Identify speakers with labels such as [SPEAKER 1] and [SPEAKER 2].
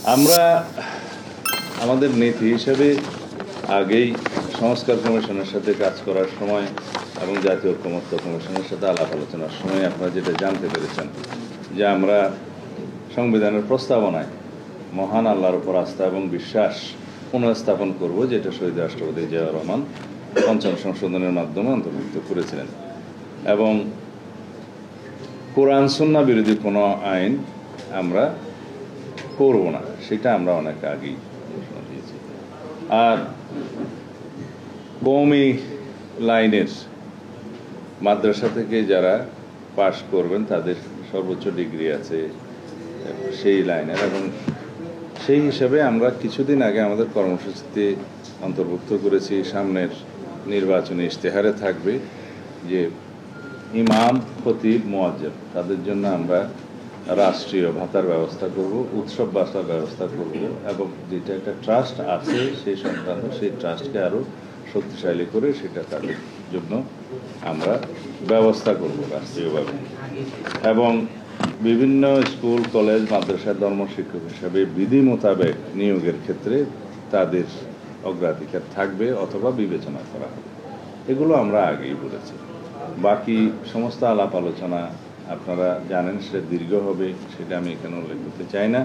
[SPEAKER 1] আমরা আমাদের নীতি হিসেবে আগেই সংস্কার কমিশনের সাথে কাজ করার সময় এবং জাতীয় ঐকমত্য কমিশনের সাথে আলাপ আলোচনার সময় আপনারা যেটা জানতে পেরেছেন যে আমরা সংবিধানের প্রস্তাবনায় মহান আল্লাহর উপর আস্থা এবং বিশ্বাস পুনঃস্থাপন করব, যেটা শহীদ রাষ্ট্রপতি জিয়াউর রহমান পঞ্চম সংশোধনের মাধ্যমে অন্তর্ভুক্ত করেছিলেন, এবং কোরআন সুন্নাহ বিরোধী কোনো আইন আমরা করব না, সেটা আমরা অনেক আগেই ঘোষণা দিয়েছি। আর কওমি লাইনের মাদ্রাসা থেকে যারা পাশ করবেন তাদের সর্বোচ্চ ডিগ্রি আছে সেই লাইনের, এবং সেই হিসাবে আমরা কিছুদিন আগে আমাদের কর্মসূচিতে অন্তর্ভুক্ত করেছি, সামনের নির্বাচনী ইশতেহারে থাকবে যে ইমাম, খতিব, মুয়াজ্জিন তাদের জন্য আমরা রাষ্ট্রীয় ভাতার ব্যবস্থা করব, উৎসব ভাতার ব্যবস্থা করব, এবং যেটা একটা ট্রাস্ট আছে সেই সংক্রান্ত সেই ট্রাস্টকে আরও শক্তিশালী করে সেটা তাদের জন্য আমরা ব্যবস্থা করব রাষ্ট্রীয়ভাবে। এবং বিভিন্ন স্কুল, কলেজ, মাদ্রাসার ধর্মশিক্ষক হিসাবে বিধি মোতাবেক নিয়োগের ক্ষেত্রে তাদের অগ্রাধিকার থাকবে অথবা বিবেচনা করা হবে। এগুলো আমরা আগেই বলেছি। বাকি সমস্ত আলাপ আলোচনা আপনারা জানেন, সেটা দীর্ঘ হবে, সেটা আমি এখানে উল্লেখ করতে চাই না।